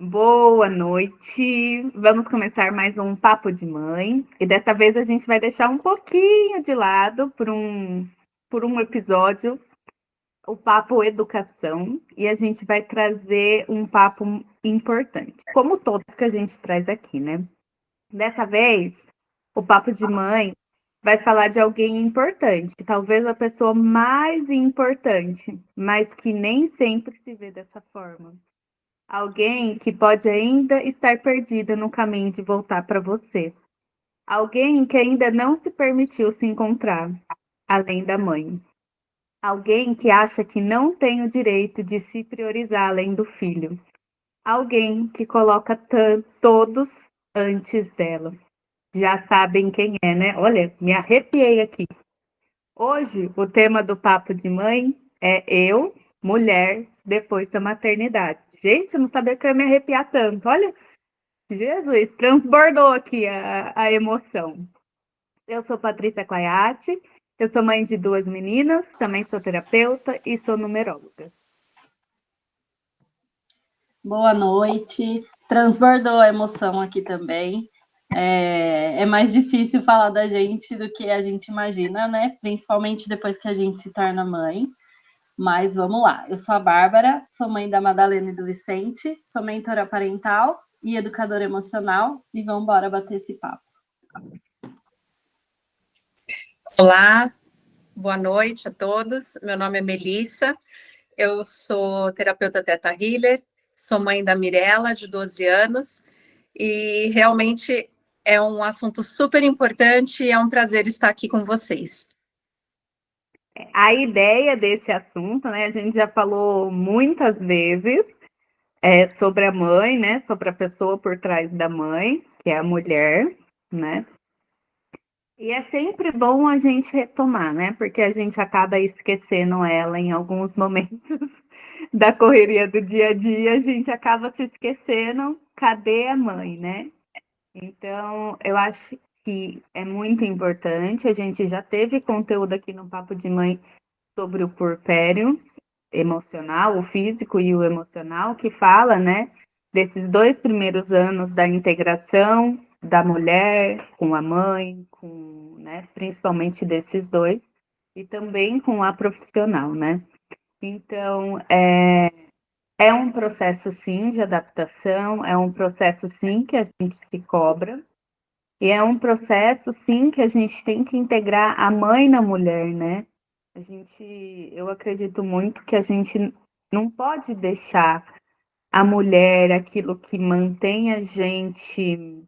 Boa noite. Vamos começar mais um Papo de Mãe. E dessa vez a gente vai deixar um pouquinho de lado por um episódio o papo educação e a gente vai trazer um papo importante, como todos que a gente traz aqui, né? Dessa vez, o Papo de Mãe vai falar de alguém importante, talvez a pessoa mais importante, mas que nem sempre se vê dessa forma. Alguém que pode ainda estar perdida no caminho de voltar para você. Alguém que ainda não se permitiu se encontrar, além da mãe. Alguém que acha que não tem o direito de se priorizar além do filho. Alguém que coloca todos antes dela. Já sabem quem é, né? Olha, me arrepiei aqui. Hoje, o tema do Papo de Mãe é eu, mulher, depois da maternidade. Gente, eu não sabia que eu ia me arrepiar tanto. Olha, Jesus, transbordou aqui a emoção. Eu sou Patrícia Quaiate, eu sou mãe de duas meninas, também sou terapeuta e sou numeróloga. Boa noite. Transbordou a emoção aqui também. É mais difícil falar da gente do que a gente imagina, né? Principalmente depois que a gente se torna mãe. Mas vamos lá. Eu sou a Bárbara, sou mãe da Madalena e do Vicente, sou mentora parental e educadora emocional. E vamos embora bater esse papo. Olá, boa noite a todos. Meu nome é Melissa, eu sou terapeuta Theta Healer, sou mãe da Mirella, de 12 anos, e realmente é um assunto super importante e é um prazer estar aqui com vocês. A ideia desse assunto, né, a gente já falou muitas vezes sobre a mãe, né, sobre a pessoa por trás da mãe, que é a mulher, né? E é sempre bom a gente retomar, né? Porque a gente acaba esquecendo ela em alguns momentos da correria do dia a dia, a gente acaba se esquecendo, cadê a mãe, né? Então, eu acho que é muito importante. A gente já teve conteúdo aqui no Papo de Mãe sobre o puerpério emocional, o físico e o emocional, que fala, né, desses 2 primeiros anos da integração da mulher com a mãe, né, principalmente desses dois, e também com a profissional, né? Então, é um processo, sim, de adaptação, é um processo, sim, que a gente se cobra, e é um processo, sim, que a gente tem que integrar a mãe na mulher, né? Eu acredito muito que a gente não pode deixar a mulher aquilo que mantém a gente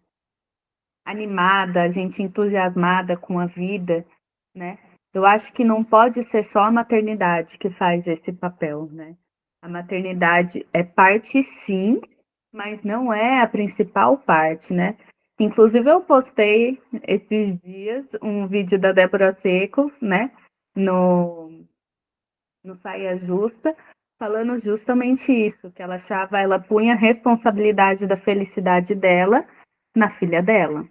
animada, a gente entusiasmada com a vida, né? Eu acho que não pode ser só a maternidade que faz esse papel, né? A maternidade é parte sim, mas não é a principal parte, né? Inclusive eu postei esses dias um vídeo da Débora Seco, né? No Saia Justa, falando justamente isso, que ela punha a responsabilidade da felicidade dela na filha dela,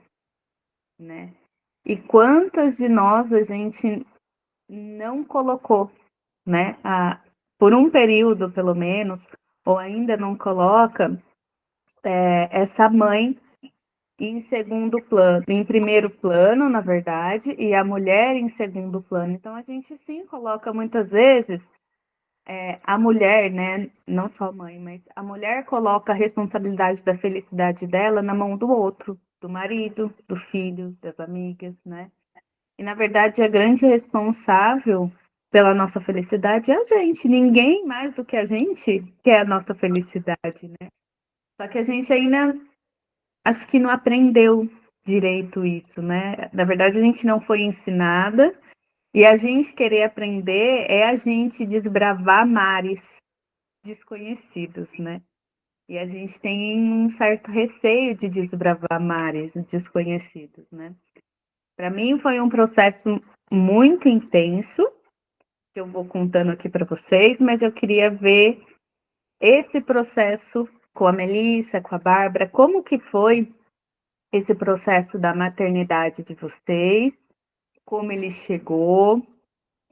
né? E quantas de nós a gente não colocou, né? Por um período, pelo menos, ou ainda não coloca essa mãe em segundo plano, em primeiro plano, na verdade, e a mulher em segundo plano. Então a gente sim coloca muitas vezes a mulher, né, não só a mãe, mas a mulher coloca a responsabilidade da felicidade dela na mão do outro, do marido, do filho, das amigas, né? E na verdade a grande responsável pela nossa felicidade é a gente. Ninguém mais do que a gente quer a nossa felicidade, né? Só que a gente ainda acho que não aprendeu direito isso, né? Na verdade a gente não foi ensinada e a gente querer aprender é a gente desbravar mares desconhecidos, né? E a gente tem um certo receio de desbravar mares desconhecidos, né? Para mim foi um processo muito intenso, que eu vou contando aqui para vocês, mas eu queria ver esse processo com a Melissa, com a Bárbara, como que foi esse processo da maternidade de vocês, como ele chegou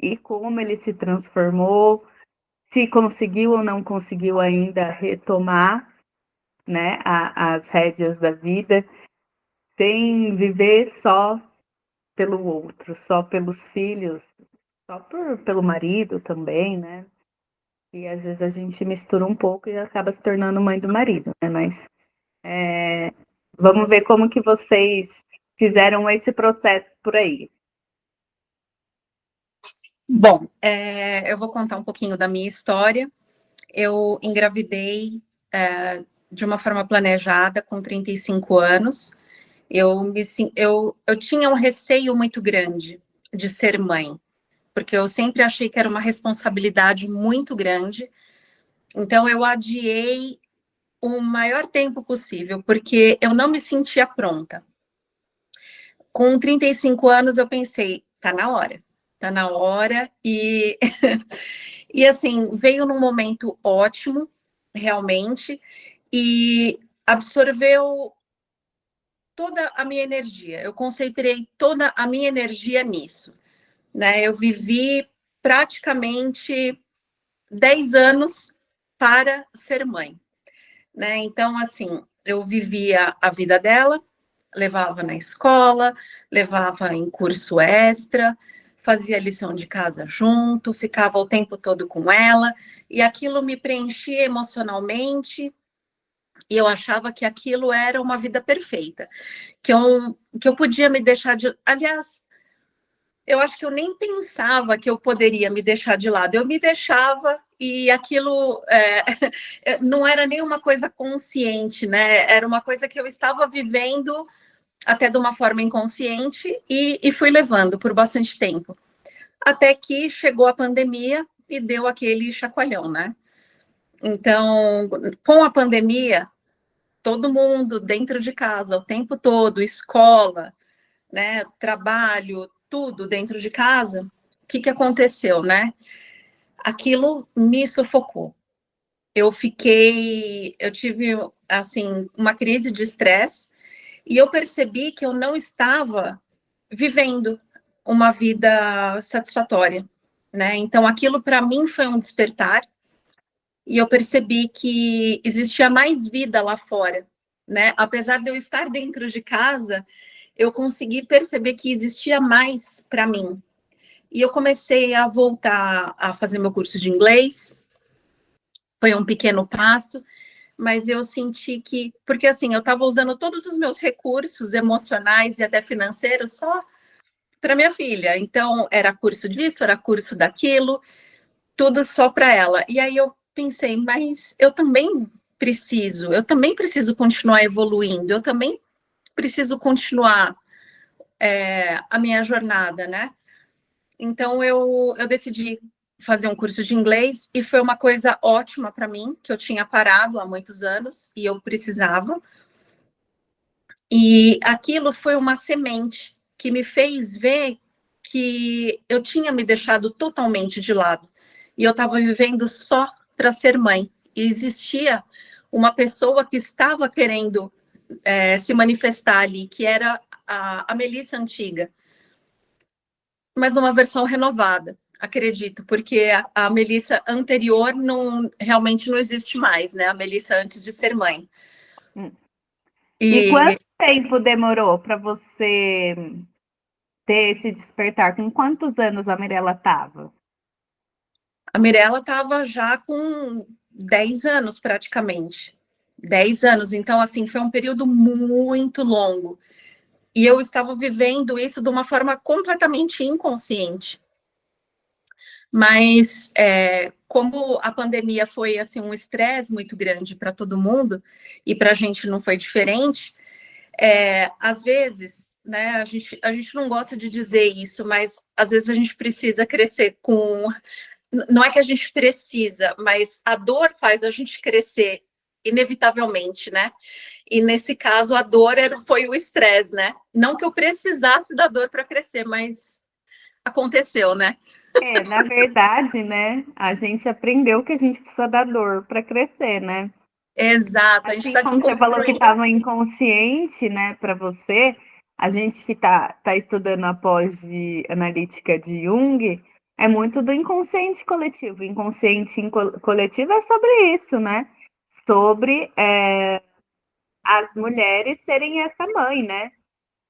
e como ele se transformou, se conseguiu ou não conseguiu ainda retomar né, as rédeas da vida, sem viver só pelo outro, só pelos filhos, só pelo marido também, né? E às vezes a gente mistura um pouco e acaba se tornando mãe do marido, né? Mas vamos ver como que vocês fizeram esse processo por aí. Bom, eu vou contar um pouquinho da minha história. Eu engravidei de uma forma planejada com 35 anos. Eu tinha um receio muito grande de ser mãe, porque eu sempre achei que era uma responsabilidade muito grande. Então, eu adiei o maior tempo possível, porque eu não me sentia pronta. Com 35 anos, eu pensei, tá na hora, e, e assim, veio num momento ótimo, realmente, e absorveu toda a minha energia, eu concentrei toda a minha energia nisso, né? Eu vivi praticamente 10 anos para ser mãe, né? Então, assim, eu vivia a vida dela, levava na escola, levava em curso extra, fazia lição de casa junto, ficava o tempo todo com ela, e aquilo me preenchia emocionalmente, e eu achava que aquilo era uma vida perfeita, que eu podia me deixar de... Aliás, eu acho que eu nem pensava que eu poderia me deixar de lado, eu me deixava e aquilo não era nenhuma coisa consciente, né? Era uma coisa que eu estava vivendo até de uma forma inconsciente e fui levando por bastante tempo. Até que chegou a pandemia e deu aquele chacoalhão, né? Então, com a pandemia, todo mundo dentro de casa, o tempo todo, escola, né, trabalho, tudo dentro de casa, o que aconteceu, né? Aquilo me sufocou. Eu tive, assim, uma crise de estresse e eu percebi que eu não estava vivendo uma vida satisfatória, né? Então, aquilo para mim foi um despertar e eu percebi que existia mais vida lá fora, né? Apesar de eu estar dentro de casa, eu consegui perceber que existia mais para mim. E eu comecei a voltar a fazer meu curso de inglês. Foi um pequeno passo, mas eu senti que... Porque, assim, eu estava usando todos os meus recursos emocionais e até financeiros só para minha filha. Então, era curso disso, era curso daquilo, tudo só para ela. E aí eu pensei, mas eu também preciso continuar evoluindo, eu também preciso continuar a minha jornada, né? Então, eu decidi fazer um curso de inglês e foi uma coisa ótima para mim, que eu tinha parado há muitos anos e eu precisava. E aquilo foi uma semente que me fez ver que eu tinha me deixado totalmente de lado e eu estava vivendo só para ser mãe. E existia uma pessoa que estava querendo se manifestar ali, que era a Melissa antiga, mas numa versão renovada, acredito, porque a Melissa anterior realmente não existe mais, né? A Melissa antes de ser mãe. E quanto tempo demorou para você ter esse despertar? Com quantos anos a Mirella estava? A Mirella estava já com 10 anos, praticamente. 10 anos. Então, assim, foi um período muito longo. E eu estava vivendo isso de uma forma completamente inconsciente. Mas, como a pandemia foi, assim, um estresse muito grande para todo mundo, e para a gente não foi diferente, às vezes, né, a gente não gosta de dizer isso, mas às vezes a gente precisa crescer com... Não é que a gente precisa, mas a dor faz a gente crescer, inevitavelmente, né? E nesse caso, a dor foi o estresse, né? Não que eu precisasse da dor para crescer, mas aconteceu, né? Na verdade, né? A gente aprendeu que a gente precisa da dor para crescer, né? Exato, a gente Assim está como você falou que desconstruindo. estava inconsciente, né, para você, a gente que está estudando a pós de analítica de Jung, é muito do inconsciente coletivo. O inconsciente coletivo é sobre isso, né? Sobre as mulheres serem essa mãe, né?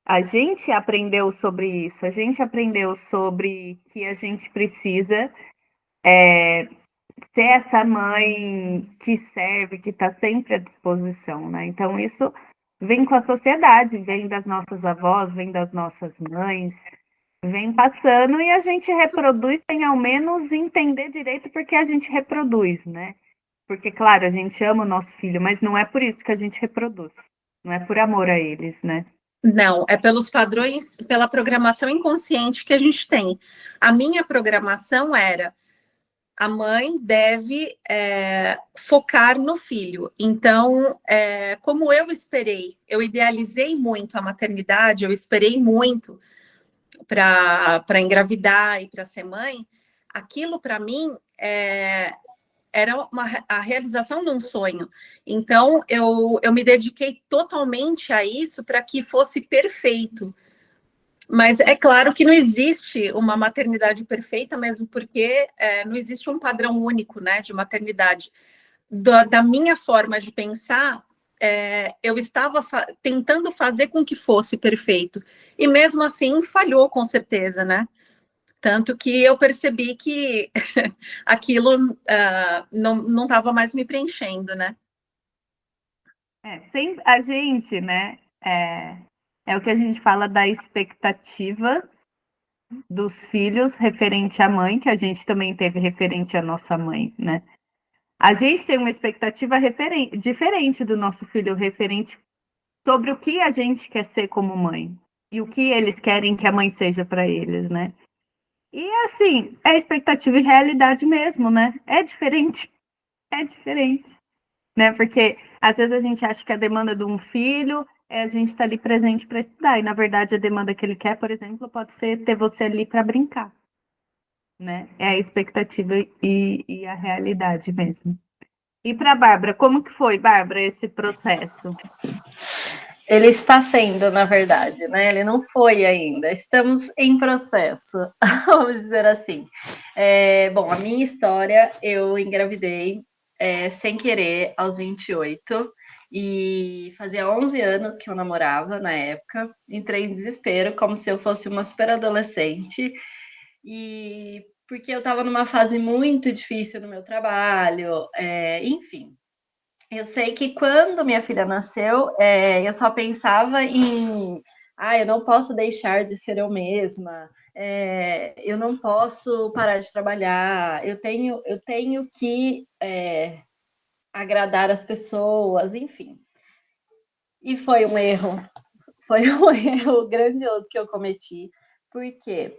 A gente aprendeu sobre isso, a gente aprendeu sobre que a gente precisa ser essa mãe que serve, que está sempre à disposição, né? Então, isso vem com a sociedade, vem das nossas avós, vem das nossas mães, vem passando e a gente reproduz sem ao menos entender direito porque a gente reproduz, né? Porque, claro, a gente ama o nosso filho, mas não é por isso que a gente reproduz. Não é por amor a eles, né? Não, é pelos padrões, pela programação inconsciente que a gente tem. A minha programação era: a mãe deve focar no filho. Então, como eu esperei, eu idealizei muito a maternidade, eu esperei muito para engravidar e para ser mãe, aquilo para mim era a realização de um sonho. Então, eu me dediquei totalmente a isso para que fosse perfeito. Mas é claro que não existe uma maternidade perfeita, mesmo porque não existe um padrão único, né, de maternidade. Da minha forma de pensar, eu estava tentando fazer com que fosse perfeito. E mesmo assim, falhou, com certeza, né? Tanto que eu percebi que aquilo não estava mais me preenchendo, né? Sempre, a gente, né? É o que a gente fala da expectativa dos filhos referente à mãe, que a gente também teve referente à nossa mãe, né? A gente tem uma expectativa diferente do nosso filho referente sobre o que a gente quer ser como mãe e o que eles querem que a mãe seja para eles, né? E assim, é expectativa e realidade mesmo, né? É diferente, né? Porque às vezes a gente acha que a demanda de um filho é a gente estar ali presente para estudar, e na verdade a demanda que ele quer, por exemplo, pode ser ter você ali para brincar, né? É a expectativa e a realidade mesmo. E para a Bárbara, como que foi, Bárbara, esse processo? Ele está sendo, na verdade, né? Ele não foi ainda. Estamos em processo, vamos dizer assim. Bom, a minha história, eu engravidei sem querer aos 28 e fazia 11 anos que eu namorava na época. Entrei em desespero, como se eu fosse uma super adolescente. E porque eu estava numa fase muito difícil no meu trabalho, enfim. Eu sei que quando minha filha nasceu, eu só pensava em, eu não posso deixar de ser eu mesma, eu não posso parar de trabalhar, eu tenho que agradar as pessoas, enfim. E foi um erro grandioso que eu cometi, porque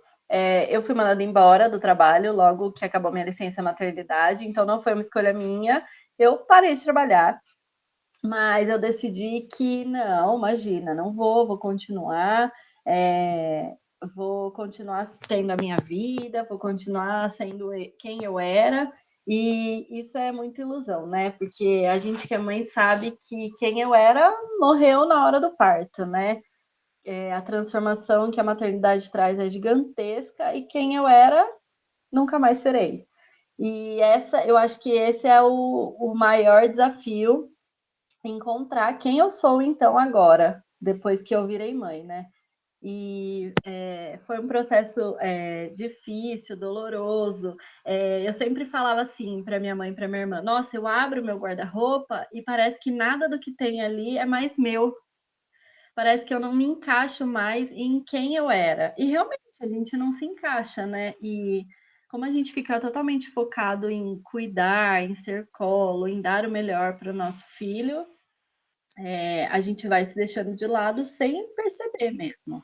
eu fui mandada embora do trabalho logo que acabou minha licença maternidade, então não foi uma escolha minha. Eu parei de trabalhar, mas eu decidi que não, imagina, não vou continuar, vou continuar tendo a minha vida, vou continuar sendo quem eu era, e isso é muita ilusão, né? Porque a gente que é mãe sabe que quem eu era morreu na hora do parto, né? A transformação que a maternidade traz é gigantesca, e quem eu era, nunca mais serei. E eu acho que esse é o maior desafio, encontrar quem eu sou então agora, depois que eu virei mãe, né? E foi um processo difícil, doloroso. Eu sempre falava assim para minha mãe e para minha irmã: nossa, eu abro meu guarda-roupa e parece que nada do que tem ali é mais meu. Parece que eu não me encaixo mais em quem eu era. E realmente a gente não se encaixa, né? E como a gente fica totalmente focado em cuidar, em ser colo, em dar o melhor para o nosso filho, a gente vai se deixando de lado sem perceber mesmo.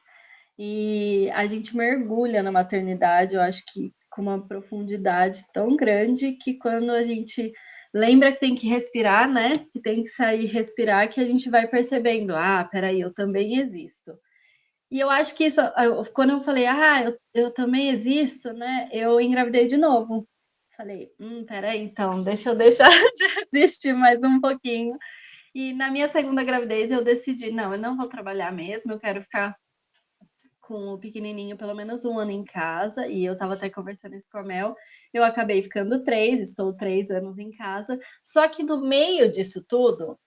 E a gente mergulha na maternidade, eu acho que com uma profundidade tão grande que quando a gente lembra que tem que respirar, né? Que tem que sair respirar, que a gente vai percebendo, peraí, eu também existo. E eu acho que isso, quando eu falei, eu também existo, né? Eu engravidei de novo. Falei, peraí, então, deixa eu deixar de existir mais um pouquinho. E na minha segunda gravidez eu decidi, não, eu não vou trabalhar mesmo, eu quero ficar com o pequenininho pelo menos um ano em casa, e eu estava até conversando isso com a Mel, eu acabei ficando 3, estou 3 anos em casa, só que no meio disso tudo,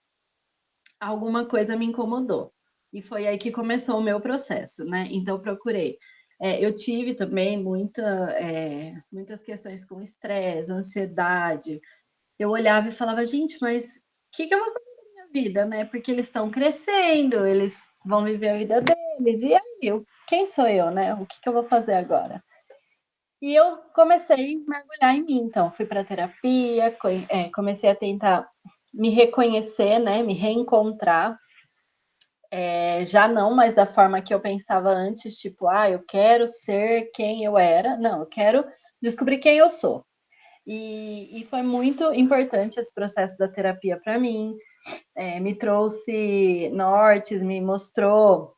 alguma coisa me incomodou. E foi aí que começou o meu processo, né? Então, eu procurei. Eu tive também muitas questões com estresse, ansiedade. Eu olhava e falava, gente, mas o que eu vou fazer na minha vida, né? Porque eles estão crescendo, eles vão viver a vida deles. E aí, quem sou eu, né? O que eu vou fazer agora? E eu comecei a mergulhar em mim. Então, fui para terapia, comecei a tentar me reconhecer, né? Me reencontrar. Já não mais da forma que eu pensava antes, tipo, eu quero ser quem eu era. Não, eu quero descobrir quem eu sou. E foi muito importante esse processo da terapia para mim. Me trouxe nortes, me mostrou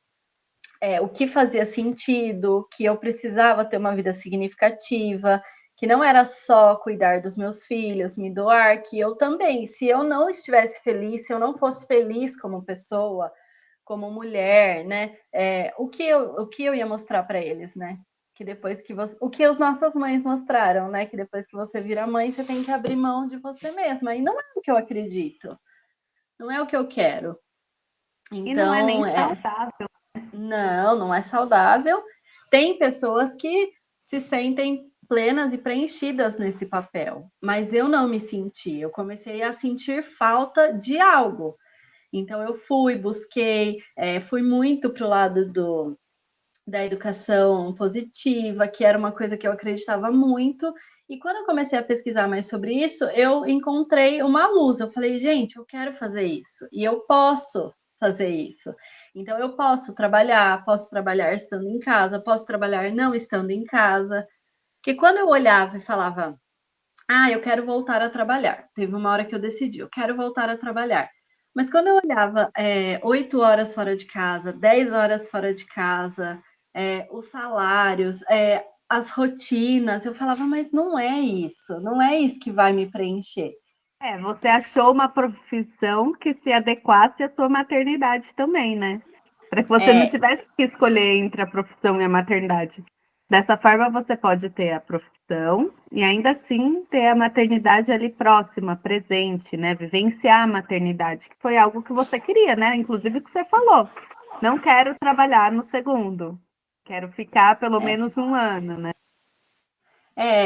o que fazia sentido, que eu precisava ter uma vida significativa, que não era só cuidar dos meus filhos, me doar, que eu também, se eu não estivesse feliz, se eu não fosse feliz como pessoa, como mulher, né? O que eu ia mostrar para eles, né? Que depois que você, o que as nossas mães mostraram, né? Que depois que você vira mãe, você tem que abrir mão de você mesma. E não é o que eu acredito, não é o que eu quero. E não é Então, nem saudável. não é saudável. Tem pessoas que se sentem plenas e preenchidas nesse papel, mas eu não me senti. Eu comecei a sentir falta de algo. Então eu busquei, fui muito para o lado da educação positiva, que era uma coisa que eu acreditava muito. E quando eu comecei a pesquisar mais sobre isso, eu encontrei uma luz. Eu falei, gente, eu quero fazer isso e eu posso fazer isso. Então eu posso trabalhar estando em casa, posso trabalhar não estando em casa. Porque quando eu olhava e falava, eu quero voltar a trabalhar. Teve uma hora que eu decidi, eu quero voltar a trabalhar. Mas quando eu olhava 8 horas fora de casa, 10 horas fora de casa, os salários, as rotinas, eu falava, mas não é isso que vai me preencher. Você achou uma profissão que se adequasse à sua maternidade também, né? Para que você não tivesse que escolher entre a profissão e a maternidade. Dessa forma, você pode ter a profissão e ainda assim ter a maternidade ali próxima, presente, né? Vivenciar a maternidade, que foi algo que você queria, né? Inclusive que você falou. Não quero trabalhar no segundo. Quero ficar pelo menos um ano, né?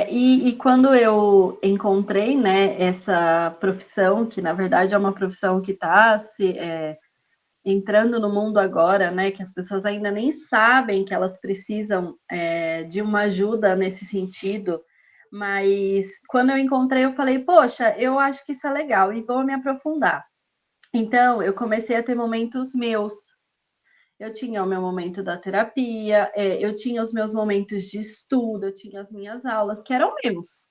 E quando eu encontrei, né, essa profissão, que na verdade é uma profissão que está entrando no mundo agora, né, que as pessoas ainda nem sabem que elas precisam de uma ajuda nesse sentido, mas quando eu encontrei, eu falei, poxa, eu acho que isso é legal e vou me aprofundar. Então, eu comecei a ter momentos meus. Eu tinha o meu momento da terapia, eu tinha os meus momentos de estudo, eu tinha as minhas aulas, que eram meus.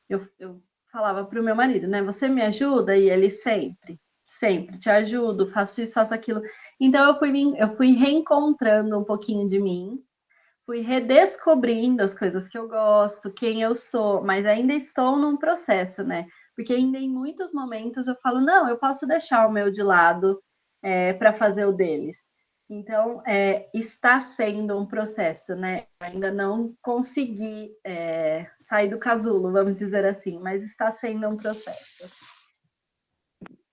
Eu falava para o meu marido, né? Você me ajuda? E ele sempre te ajudo, faço isso, faço aquilo. Então eu fui reencontrando um pouquinho de mim, fui redescobrindo as coisas que eu gosto, quem eu sou, mas ainda estou num processo, né? Porque ainda em muitos momentos eu falo, não, eu posso deixar o meu de lado para fazer o deles. Então, está sendo um processo, né? Ainda não consegui sair do casulo, vamos dizer assim, mas está sendo um processo.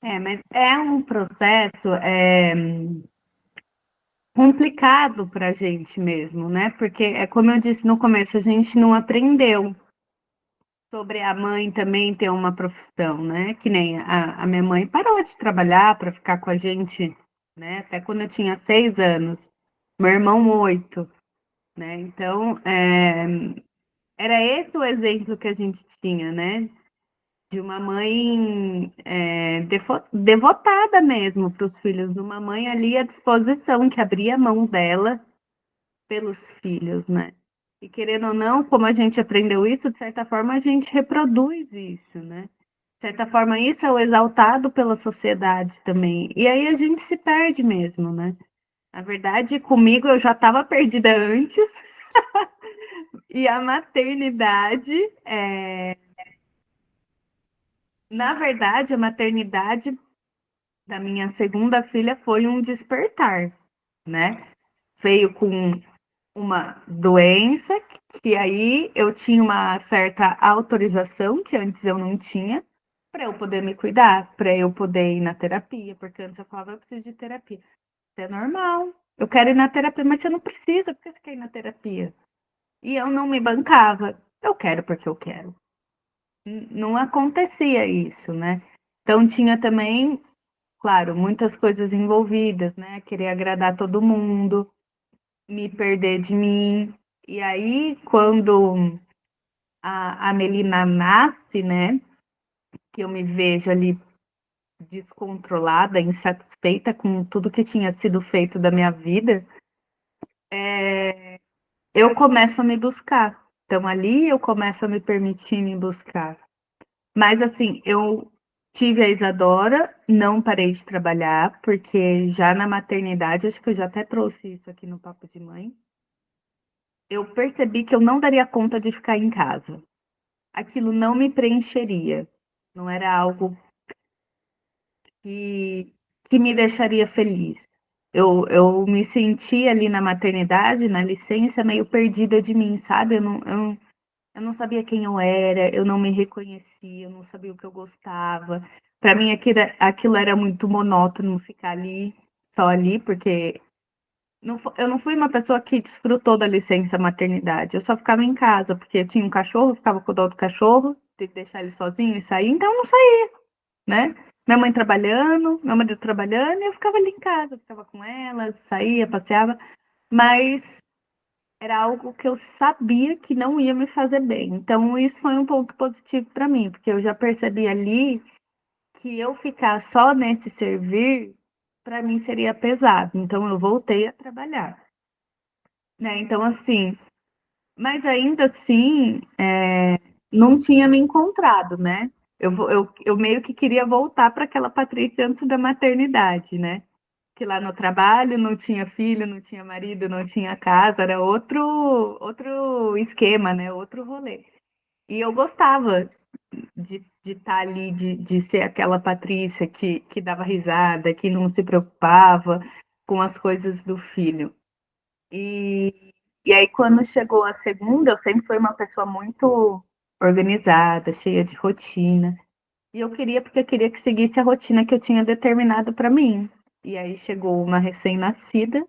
Mas é um processo complicado para a gente mesmo, né? Porque, como eu disse no começo, a gente não aprendeu sobre a mãe também ter uma profissão, né? Que nem a minha mãe parou de trabalhar para ficar com a gente, né? Até quando eu tinha 6 anos, meu irmão 8, né? Então, era esse o exemplo que a gente tinha, né? De uma mãe devotada mesmo para os filhos, uma mãe ali à disposição, que abria a mão dela pelos filhos, né? E querendo ou não, como a gente aprendeu isso, de certa forma a gente reproduz isso, né? De certa forma, isso é o exaltado pela sociedade também. E aí a gente se perde mesmo, né? Na verdade, comigo eu já estava perdida antes, e a maternidade Na verdade, a maternidade da minha segunda filha foi um despertar, né? Veio com uma doença que aí eu tinha uma certa autorização que antes eu não tinha, para eu poder me cuidar, para eu poder ir na terapia, porque antes eu falava, eu preciso de terapia. Isso é normal. Eu quero ir na terapia, mas você não precisa, porque você quer ir na terapia? E eu não me bancava. Eu quero porque eu quero. Não acontecia isso, né? Então tinha também, claro, muitas coisas envolvidas, né? Querer agradar todo mundo, me perder de mim. E aí, quando a Melina nasce, né? Que eu me vejo ali descontrolada, insatisfeita com tudo que tinha sido feito da minha vida, eu começo a me buscar. Então ali eu começo a me permitir me buscar. Mas assim, eu tive a Isadora, não parei de trabalhar, porque já na maternidade, acho que eu já até trouxe isso aqui no Papo de Mãe, eu percebi que eu não daria conta de ficar em casa. Aquilo não me preencheria. Não era algo que, que me deixaria feliz. Eu me senti ali na maternidade, na licença, meio perdida de mim, sabe? Eu não sabia quem eu era, eu não me reconhecia, eu não sabia o que eu gostava. Para mim, aquilo era muito monótono ficar ali, só ali, porque eu não fui uma pessoa que desfrutou da licença maternidade. Eu só ficava em casa, porque eu tinha um cachorro, ficava com o dó do cachorro, ter que deixar ele sozinho e sair, então eu não saía, né? Minha mãe trabalhando, meu marido trabalhando, e eu ficava ali em casa, ficava com elas, saía, passeava, mas era algo que eu sabia que não ia me fazer bem. Então, isso foi um ponto positivo para mim, porque eu já percebi ali que eu ficar só nesse servir, para mim seria pesado. Então, eu voltei a trabalhar, né? Então, assim, mas ainda assim, não tinha me encontrado, né? Eu meio que queria voltar para aquela Patrícia antes da maternidade, né? Que lá no trabalho não tinha filho, não tinha marido, não tinha casa, era outro esquema, né? Outro rolê. E eu gostava de estar ali, de ser aquela Patrícia que dava risada, que não se preocupava com as coisas do filho. E aí, quando chegou a segunda, eu sempre fui uma pessoa muito organizada, cheia de rotina. E eu queria, porque eu queria que seguisse a rotina que eu tinha determinado para mim. E aí chegou uma recém-nascida,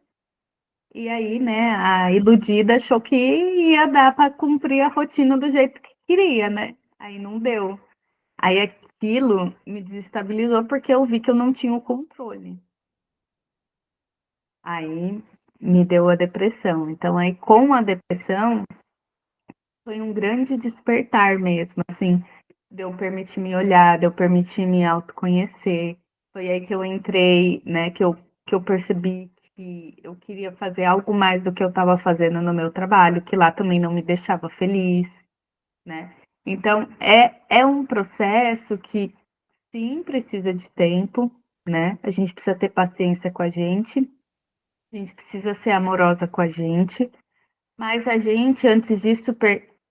e aí, né, a iludida achou que ia dar para cumprir a rotina do jeito que queria, né? Aí não deu. Aí aquilo me desestabilizou porque eu vi que eu não tinha o controle. Aí me deu a depressão. Então, aí com a depressão, foi um grande despertar mesmo, assim, de eu permitir me olhar, de eu permitir me autoconhecer. Foi aí que eu entrei, né, que eu percebi que eu queria fazer algo mais do que eu estava fazendo no meu trabalho, que lá também não me deixava feliz, né? Então, é um processo que sim precisa de tempo, né? A gente precisa ter paciência com a gente precisa ser amorosa com a gente, mas a gente, antes disso,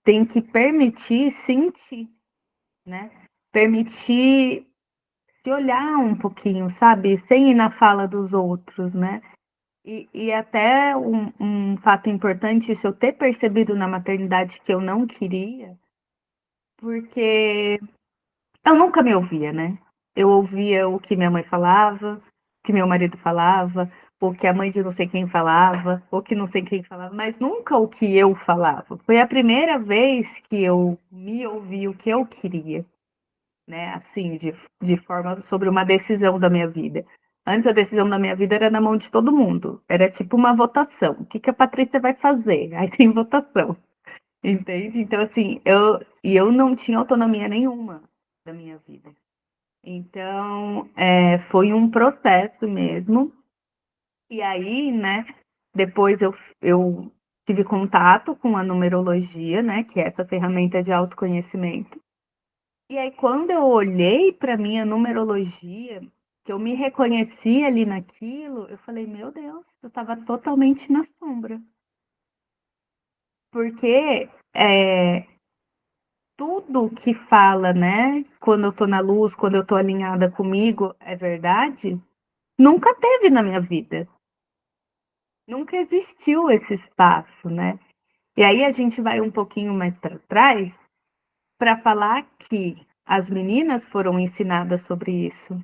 tem que permitir sentir, né? Permitir se olhar um pouquinho, sabe? Sem ir na fala dos outros, né? E até um fato importante, isso eu ter percebido na maternidade que eu não queria, porque eu nunca me ouvia, né? Eu ouvia o que minha mãe falava, o que meu marido falava, o que a mãe de não sei quem falava, o que não sei quem falava, mas nunca o que eu falava. Foi a primeira vez que eu me ouvi o que eu queria, né? Assim, de forma sobre uma decisão da minha vida. Antes a decisão da minha vida era na mão de todo mundo. Era tipo uma votação. O que que a Patrícia vai fazer? Aí tem votação. Entende? Então, assim, eu não tinha autonomia nenhuma da minha vida. Então, foi um processo mesmo. E aí, né, depois eu tive contato com a numerologia, né, que é essa ferramenta de autoconhecimento. E aí, quando eu olhei para minha numerologia, que eu me reconheci ali naquilo, eu falei, meu Deus, eu estava totalmente na sombra. Porque tudo que fala, né, quando eu tô na luz, quando eu tô alinhada comigo, é verdade, nunca teve na minha vida. Nunca existiu esse espaço, né? E aí a gente vai um pouquinho mais para trás para falar que as meninas foram ensinadas sobre isso,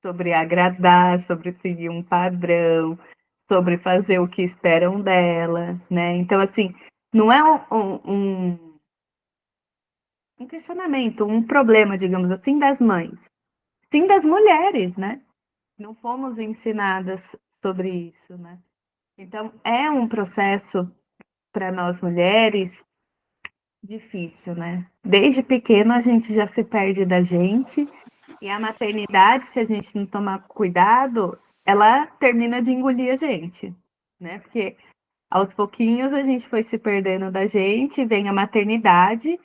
sobre agradar, sobre seguir um padrão, sobre fazer o que esperam dela, né? Então, assim, não é um questionamento, um problema, digamos assim, das mães, sim das mulheres, né? Não fomos ensinadas sobre isso, né? Então, é um processo para nós mulheres difícil, né? Desde pequeno a gente já se perde da gente e a maternidade, se a gente não tomar cuidado, ela termina de engolir a gente, né? Porque aos pouquinhos a gente foi se perdendo da gente, vem a maternidade,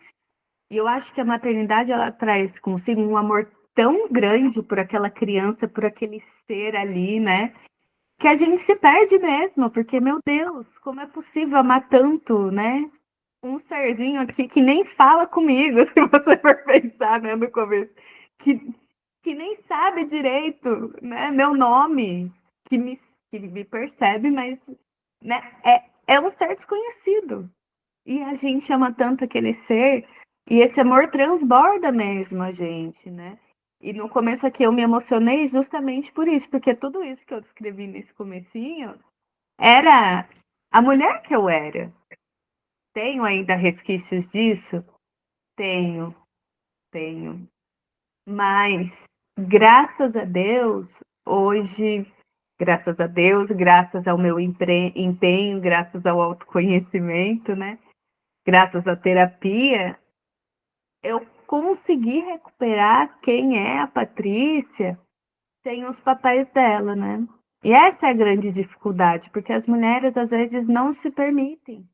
e eu acho que a maternidade ela traz consigo um amor tão grande por aquela criança, por aquele ser ali, né? Que a gente se perde mesmo, porque, meu Deus, como é possível amar tanto, né? Um serzinho aqui que nem fala comigo, se você for pensar, né, no começo, que, que nem sabe direito, né, meu nome, que me percebe, mas, né, é um ser desconhecido. E a gente ama tanto aquele ser, e esse amor transborda mesmo a gente, né? E no começo aqui eu me emocionei justamente por isso, porque tudo isso que eu descrevi nesse comecinho era a mulher que eu era. Tenho ainda resquícios disso? Tenho, tenho. Mas, graças a Deus, hoje, graças a Deus, graças ao meu empenho, graças ao autoconhecimento, né? Graças à terapia, eu consegui recuperar quem é a Patrícia sem os papéis dela, né? E essa é a grande dificuldade, porque as mulheres às vezes não se permitem.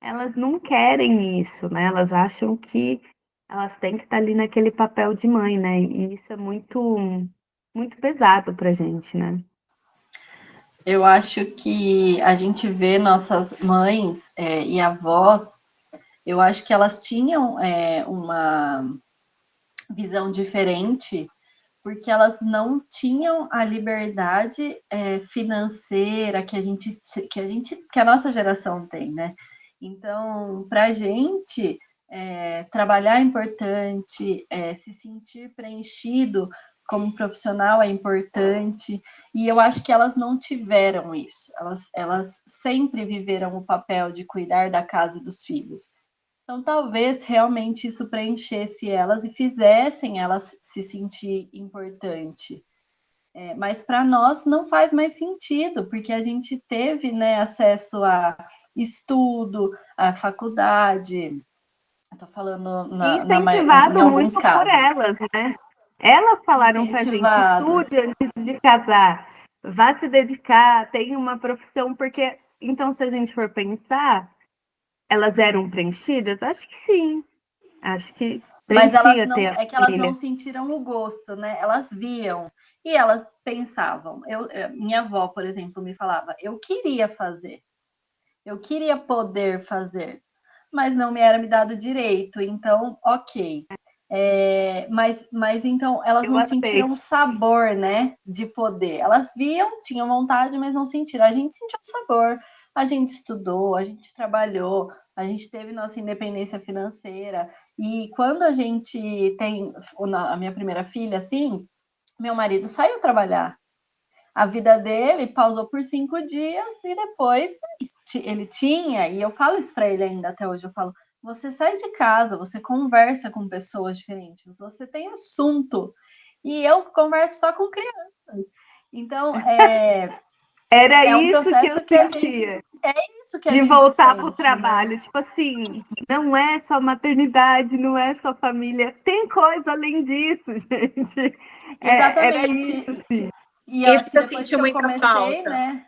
Elas não querem isso, né? Elas acham que elas têm que estar ali naquele papel de mãe, né? E isso é muito pesado pra gente, né? Eu acho que a gente vê nossas mães e avós, eu acho que elas tinham uma visão diferente, porque elas não tinham a liberdade financeira que a nossa geração tem, né? Então, para a gente trabalhar é importante, se sentir preenchido como profissional é importante, e eu acho que elas não tiveram isso. Elas sempre viveram o papel de cuidar da casa e dos filhos. Então, talvez realmente isso preenchesse elas e fizessem elas se sentir importante. Mas para nós não faz mais sentido, porque a gente teve, né, acesso a estudo, a faculdade. Estou falando em Incentivado alguns muito por casos. elas, né? Elas falaram pra gente, Incentivado. estude antes de casar, vá se dedicar, tenha uma profissão, porque então se a gente for pensar, elas eram preenchidas? Acho que sim. Acho que Mas elas preenchia ter não, a é que elas não família. sentiram o gosto, né? Elas viam e elas pensavam. Minha avó, por exemplo, me falava: eu queria fazer, eu queria poder fazer, mas não me era me dado direito. Então, ok. Mas então elas Eu não aceito. sentiram o sabor, né, de poder. Elas viam, tinham vontade, mas não sentiram. A gente sentiu o sabor. A gente estudou, a gente trabalhou, a gente teve nossa independência financeira. E quando a gente tem a minha primeira filha, assim, meu marido saiu trabalhar. A vida dele pausou por 5 dias e depois ele tinha, e eu falo isso para ele ainda até hoje, eu falo, você sai de casa, você conversa com pessoas diferentes, você tem assunto, e eu converso só com crianças. Então, Era é um isso que eu processo que a gente... sentia. É isso que a De gente voltar para o sente, trabalho. né? Tipo assim, não é só maternidade, não é só família. Tem coisa além disso, gente. Era isso, Exatamente. sim. E eu Isso acho que que eu depois senti que eu muita comecei, falta. né?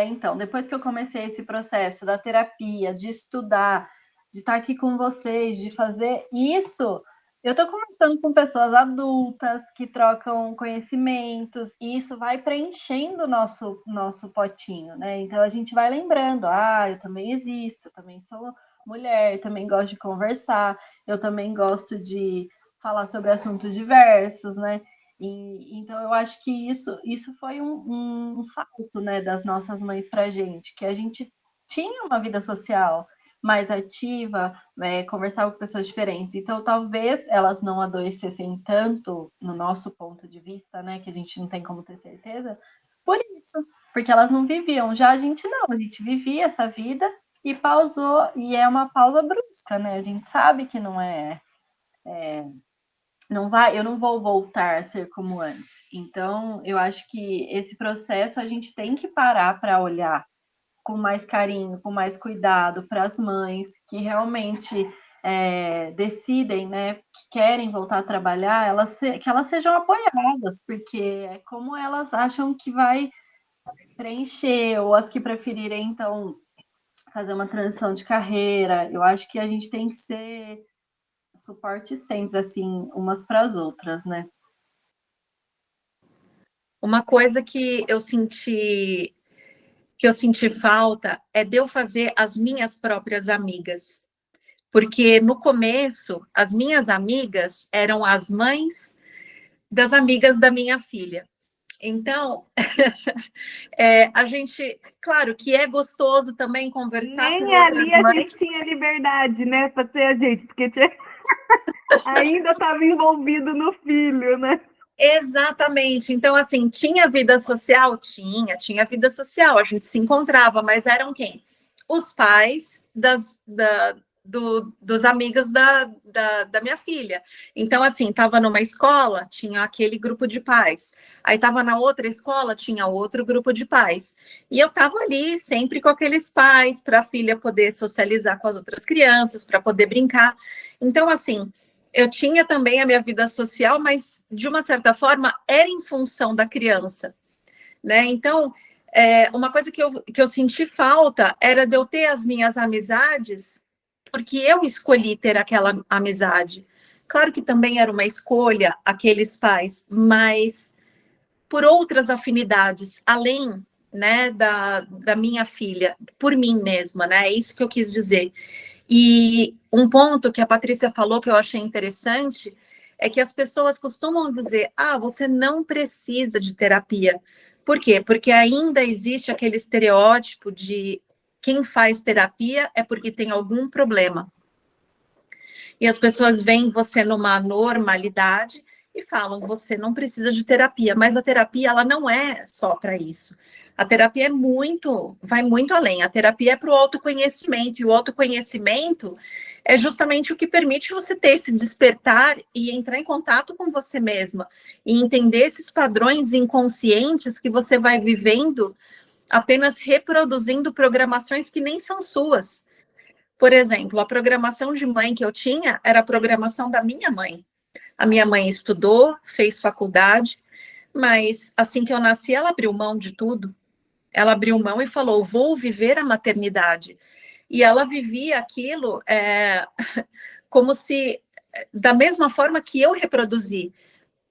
Então, depois que eu comecei esse processo da terapia, de estudar, de estar aqui com vocês, de fazer isso, eu estou conversando com pessoas adultas que trocam conhecimentos, e isso vai preenchendo o nosso potinho, né? Então a gente vai lembrando, eu também existo, eu também sou mulher, eu também gosto de conversar, eu também gosto de falar sobre assuntos diversos, né? Então eu acho que isso foi um salto, né, das nossas mães para a gente, que a gente tinha uma vida social, mais ativa, conversava com pessoas diferentes. Então, talvez elas não adoecessem tanto, no nosso ponto de vista, né, que a gente não tem como ter certeza, por isso, porque elas não viviam. Já a gente não, a gente vivia essa vida e pausou, e é uma pausa brusca, né? A gente sabe que não não vai, eu não vou voltar a ser como antes. Então, eu acho que esse processo a gente tem que parar para olhar com mais carinho, com mais cuidado para as mães que realmente decidem, né, que querem voltar a trabalhar, que elas sejam apoiadas, porque é como elas acham que vai preencher, ou as que preferirem, então, fazer uma transição de carreira. Eu acho que a gente tem que ser suporte sempre, assim, umas para as outras, né? Uma coisa que eu senti falta é de eu fazer as minhas próprias amigas. Porque no começo, as minhas amigas eram as mães das amigas da minha filha. Então, a gente, claro que é gostoso também conversar com Nem outras ali a mães. gente tinha liberdade, né, para ser a gente, porque ainda estava envolvido no filho, né? Exatamente. Então, assim, tinha vida social? Tinha vida social, a gente se encontrava, mas eram quem? Os pais dos amigos da minha filha. Então, assim, estava numa escola, tinha aquele grupo de pais. Aí estava na outra escola, tinha outro grupo de pais. E eu estava ali sempre com aqueles pais, para a filha poder socializar com as outras crianças, para poder brincar. Então, assim, eu tinha também a minha vida social, mas, de uma certa forma, era em função da criança, né? Então, uma coisa que eu senti falta era de eu ter as minhas amizades, porque eu escolhi ter aquela amizade. Claro que também era uma escolha, aqueles pais, mas por outras afinidades, além, né, da minha filha, por mim mesma, né? É isso que eu quis dizer. E um ponto que a Patrícia falou que eu achei interessante é que as pessoas costumam dizer: ah, você não precisa de terapia. Por quê? Porque ainda existe aquele estereótipo de quem faz terapia é porque tem algum problema. E as pessoas veem você numa normalidade e falam: você não precisa de terapia. Mas a terapia, ela não é só para isso. A terapia vai muito além. A terapia é para o autoconhecimento, e o autoconhecimento é justamente o que permite você ter esse despertar e entrar em contato com você mesma, e entender esses padrões inconscientes que você vai vivendo, apenas reproduzindo programações que nem são suas. Por exemplo, a programação de mãe que eu tinha era a programação da minha mãe. A minha mãe estudou, fez faculdade, mas assim que eu nasci, ela abriu mão de tudo. Ela abriu mão e falou: vou viver a maternidade. E ela vivia aquilo como se, da mesma forma que eu reproduzi.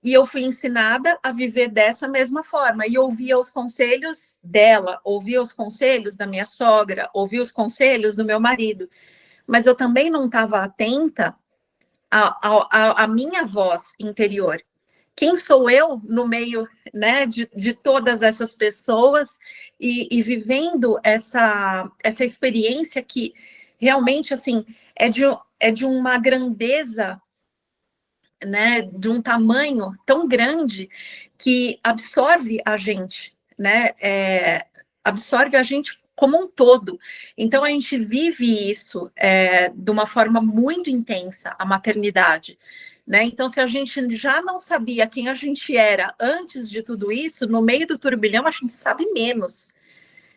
E eu fui ensinada a viver dessa mesma forma. E ouvia os conselhos dela, ouvia os conselhos da minha sogra, ouvia os conselhos do meu marido. Mas eu também não estava atenta à minha voz interior. Quem sou eu no meio, né, de todas essas pessoas e vivendo essa experiência que realmente, assim, é de uma grandeza, né, de um tamanho tão grande que absorve a gente, né, absorve a gente como um todo. Então, a gente vive isso de uma forma muito intensa, a maternidade, né? Então, se a gente já não sabia quem a gente era antes de tudo isso, no meio do turbilhão, a gente sabe menos,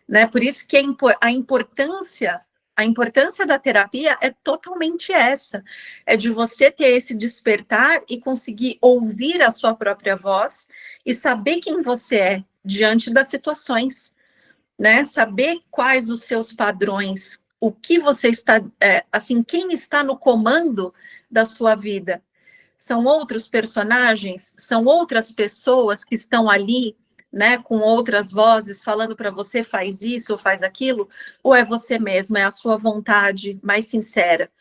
né? Por isso que a importância da terapia é totalmente essa, é de você ter esse despertar e conseguir ouvir a sua própria voz e saber quem você é diante das situações, né? Saber quais os seus padrões, o que você está, assim, quem está no comando da sua vida. São outros personagens, são outras pessoas que estão ali, né, com outras vozes falando para você: faz isso ou faz aquilo, ou é você mesmo, é a sua vontade mais sincera,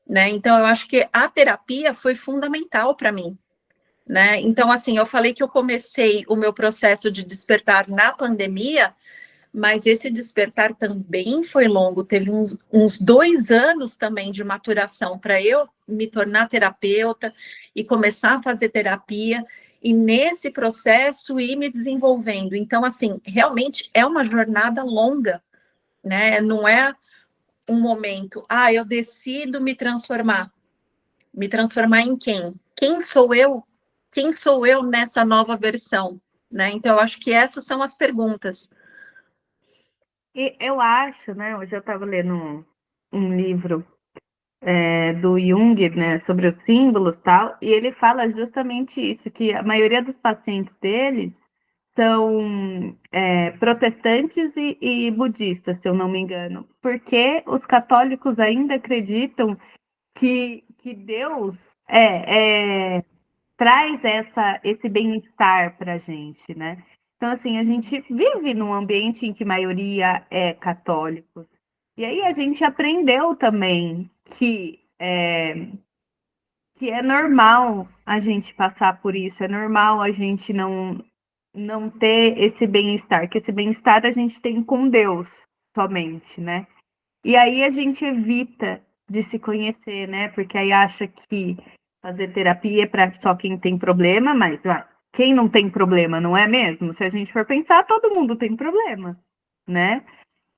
né? Então, eu acho que a terapia foi fundamental para mim, né? Então, assim, eu falei que eu comecei o meu processo de despertar na pandemia, mas esse despertar também foi longo, teve uns 2 anos também de maturação para eu me tornar terapeuta e começar a fazer terapia, e nesse processo ir me desenvolvendo. Então, assim, realmente é uma jornada longa, né? Não é um momento, eu decido me transformar. Me transformar em quem? Quem sou eu? Quem sou eu nessa nova versão? Né? Então, eu acho que essas são as perguntas. E eu acho, né? Hoje eu estava lendo um livro do Jung, né, sobre os símbolos e tal, e ele fala justamente isso, que a maioria dos pacientes deles são protestantes e budistas, se eu não me engano, porque os católicos ainda acreditam que Deus traz esse bem-estar para a gente, né? Então, assim, a gente vive num ambiente em que a maioria é católicos. E aí a gente aprendeu também que é normal a gente passar por isso, é normal a gente não ter esse bem-estar, que esse bem-estar a gente tem com Deus somente, né? E aí a gente evita de se conhecer, né? Porque aí acha que fazer terapia é para só quem tem problema, mas quem não tem problema, não é mesmo? Se a gente for pensar, todo mundo tem problema, né?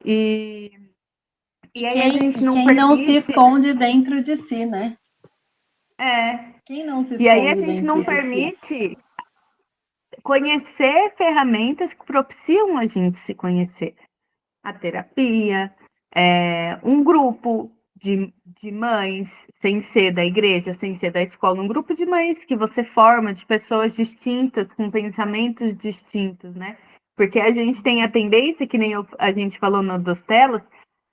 E, e aí a gente não quem não se permite. esconde dentro de si, né? É. Quem não se E aí a esconde gente dentro não de si? permite conhecer ferramentas que propiciam a gente se conhecer. A terapia, um grupo de mães, sem ser da igreja, sem ser da escola, um grupo de mães que você forma de pessoas distintas, com pensamentos distintos, né? Porque a gente tem a tendência, que nem a gente falou no das telas,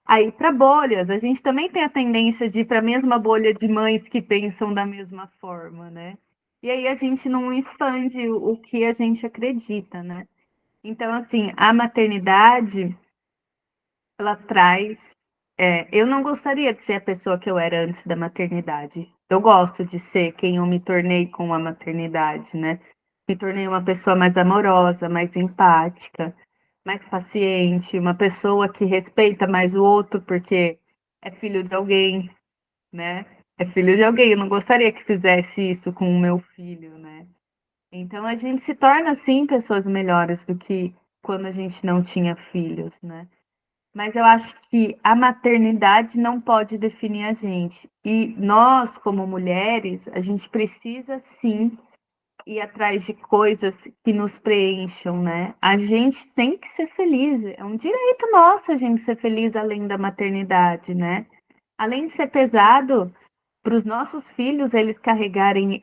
a ir para bolhas. A gente também tem a tendência de ir para a mesma bolha de mães que pensam da mesma forma, né? E aí a gente não expande o que a gente acredita, né? Então, assim, a maternidade, ela traz. Eu não gostaria de ser a pessoa que eu era antes da maternidade. Eu gosto de ser quem eu me tornei com a maternidade, né? Me tornei uma pessoa mais amorosa, mais empática, mais paciente, uma pessoa que respeita mais o outro porque é filho de alguém, né? É filho de alguém. Eu não gostaria que fizesse isso com o meu filho, né? Então a gente se torna, assim, pessoas melhores do que quando a gente não tinha filhos, né? Mas eu acho que a maternidade não pode definir a gente. E nós, como mulheres, a gente precisa sim ir atrás de coisas que nos preencham, né? A gente tem que ser feliz. É um direito nosso a gente ser feliz além da maternidade, né? Além de ser pesado para os nossos filhos eles carregarem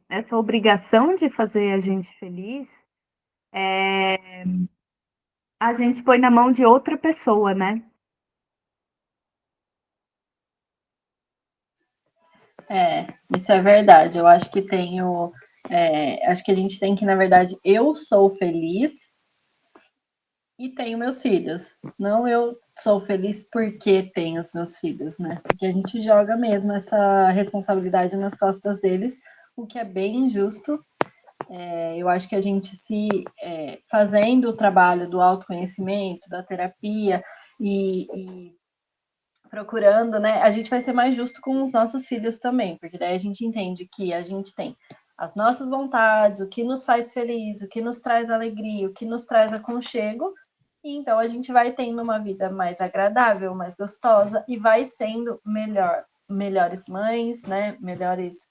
essa obrigação de fazer a gente feliz, a gente põe na mão de outra pessoa, né? Isso é verdade. Eu acho que acho que a gente tem que, na verdade, eu sou feliz e tenho meus filhos. Não eu sou feliz porque tenho os meus filhos, né? Porque a gente joga mesmo essa responsabilidade nas costas deles, o que é bem injusto. Eu acho que a gente fazendo o trabalho do autoconhecimento, da terapia e procurando, né? A gente vai ser mais justo com os nossos filhos também, porque daí a gente entende que a gente tem as nossas vontades, o que nos faz feliz, o que nos traz alegria, o que nos traz aconchego, e então a gente vai tendo uma vida mais agradável, mais gostosa e vai sendo melhores mães, né? Melhores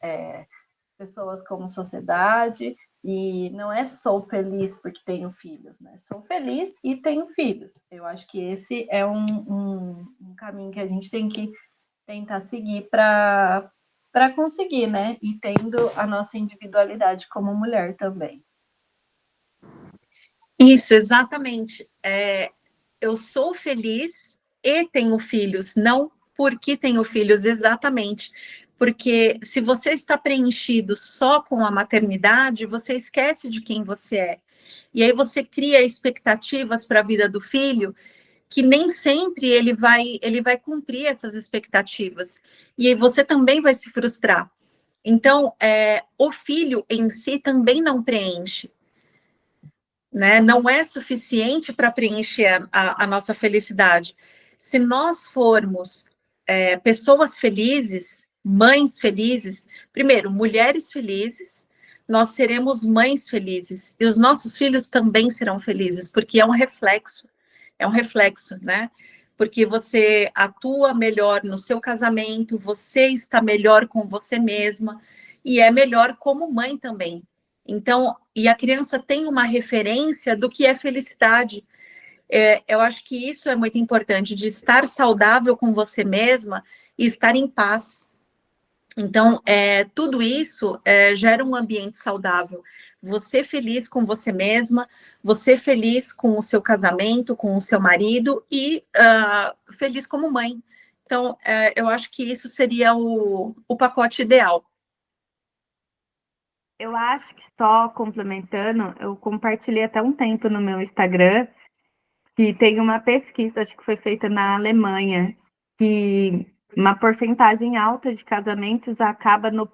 pessoas como sociedade. E não é sou feliz porque tenho filhos, né? Sou feliz e tenho filhos. Eu acho que esse é um caminho que a gente tem que tentar seguir para conseguir, né? E tendo a nossa individualidade como mulher também. Isso, exatamente. Eu sou feliz e tenho filhos, não porque tenho filhos, exatamente. Porque se você está preenchido só com a maternidade, você esquece de quem você é. E aí você cria expectativas para a vida do filho que nem sempre ele vai cumprir essas expectativas. E aí você também vai se frustrar. Então, o filho em si também não preenche. né? Não é suficiente para preencher a nossa felicidade. Se nós formos pessoas felizes, mães felizes, primeiro, mulheres felizes, nós seremos mães felizes, e os nossos filhos também serão felizes, porque é um reflexo, né? Porque você atua melhor no seu casamento, você está melhor com você mesma, e é melhor como mãe também. Então, e a criança tem uma referência do que é felicidade. Eu acho que isso é muito importante, de estar saudável com você mesma e estar em paz. Então, tudo isso gera um ambiente saudável. Você feliz com você mesma, você feliz com o seu casamento, com o seu marido e feliz como mãe. Então, eu acho que isso seria o pacote ideal. Eu acho que só complementando, eu compartilhei até um tempo no meu Instagram que tem uma pesquisa, acho que foi feita na Alemanha, que uma porcentagem alta de casamentos acaba nos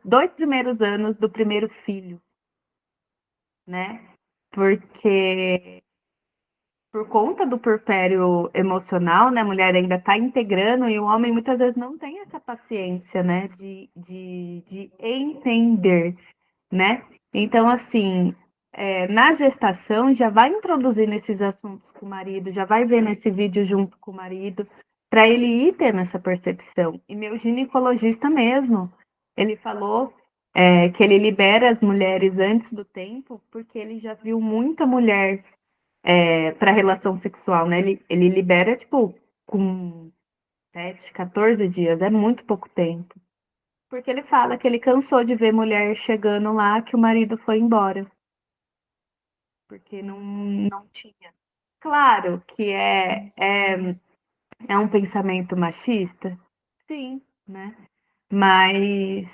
2 primeiros anos do primeiro filho, né? Porque por conta do puerpério emocional, né, a mulher ainda está integrando e o homem muitas vezes não tem essa paciência, né, de entender, né? Então, assim, na gestação já vai introduzindo esses assuntos com o marido, já vai vendo esse vídeo junto com o marido, para ele ir tendo essa percepção. E meu ginecologista mesmo, ele falou que ele libera as mulheres antes do tempo, porque ele já viu muita mulher para relação sexual, né? Ele libera, tipo, com 7, 14 dias, é muito pouco tempo. Porque ele fala que ele cansou de ver mulher chegando lá que o marido foi embora. Porque não tinha. Claro que é um pensamento machista, sim, né? Mas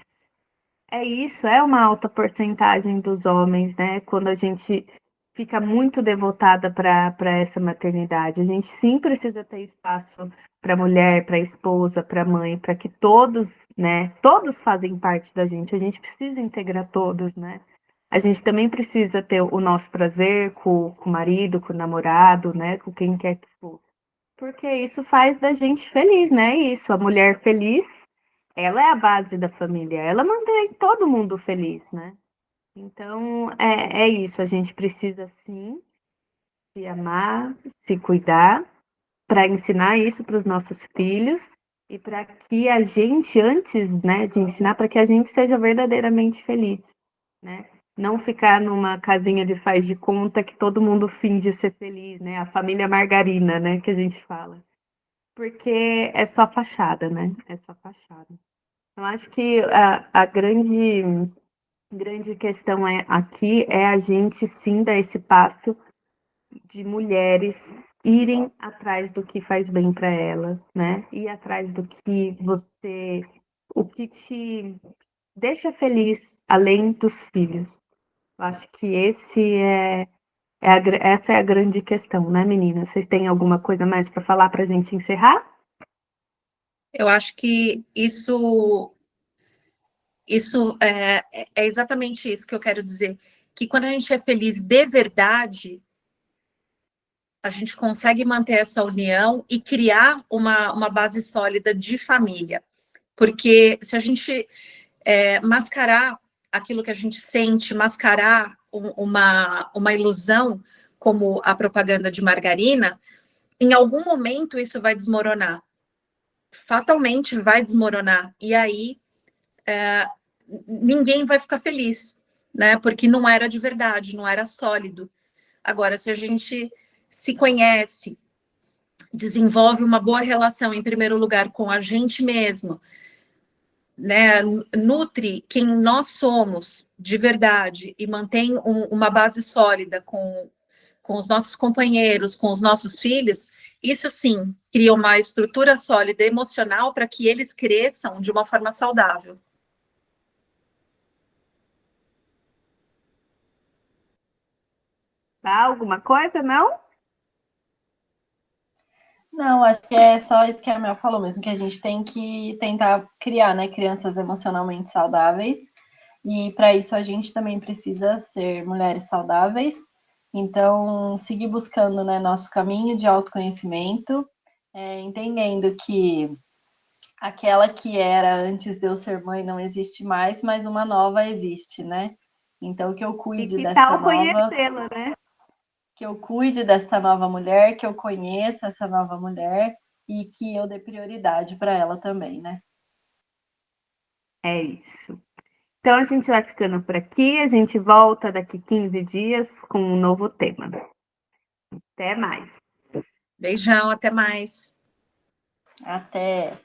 é isso, é uma alta porcentagem dos homens, né? Quando a gente fica muito devotada para essa maternidade. A gente sim precisa ter espaço para a mulher, para a esposa, para a mãe, para que todos, né? Todos fazem parte da gente. A gente precisa integrar todos, né? A gente também precisa ter o nosso prazer com o marido, com o namorado, né? Com quem quer que for. Porque isso faz da gente feliz, né? Isso, a mulher feliz, ela é a base da família, ela mantém todo mundo feliz, né? Então, é isso, a gente precisa sim se amar, se cuidar, para ensinar isso para os nossos filhos e para que a gente, antes, né, de ensinar, para que a gente seja verdadeiramente feliz, né? Não ficar numa casinha de faz de conta que todo mundo finge ser feliz, né? A família margarina, né, que a gente fala. Porque é só fachada, né? É só fachada. Eu acho que a grande questão aqui é a gente sim dar esse passo de mulheres irem atrás do que faz bem para elas, né? Ir atrás do que o que te deixa feliz além dos filhos. Eu acho que essa é a grande questão, né, meninas? Vocês têm alguma coisa mais para falar para a gente encerrar? Eu acho que isso é exatamente isso que eu quero dizer, que quando a gente é feliz de verdade, a gente consegue manter essa união e criar uma base sólida de família. Porque se a gente mascarar aquilo que a gente sente, mascarar uma ilusão, como a propaganda de margarina, em algum momento isso vai desmoronar. Fatalmente vai desmoronar. E aí ninguém vai ficar feliz, né? Porque não era de verdade, não era sólido. Agora, se a gente se conhece, desenvolve uma boa relação, em primeiro lugar, com a gente mesmo, né? Nutre quem nós somos de verdade e mantém uma base sólida com os nossos companheiros, com os nossos filhos, isso sim cria uma estrutura sólida emocional para que eles cresçam de uma forma saudável. Tá? Alguma coisa, não? Não, acho que é só isso que a Mel falou mesmo, que a gente tem que tentar criar, né, crianças emocionalmente saudáveis e para isso a gente também precisa ser mulheres saudáveis. Então, seguir buscando, né, nosso caminho de autoconhecimento, entendendo que aquela que era antes de eu ser mãe não existe mais, mas uma nova existe, né? Então, que eu E cuide que desta tal nova, conhecê-la, né? que eu cuide desta nova mulher, que eu conheça essa nova mulher e que eu dê prioridade para ela também, né? É isso. Então a gente vai ficando por aqui, a gente volta daqui 15 dias com um novo tema. Até mais. Beijão, até mais. Até!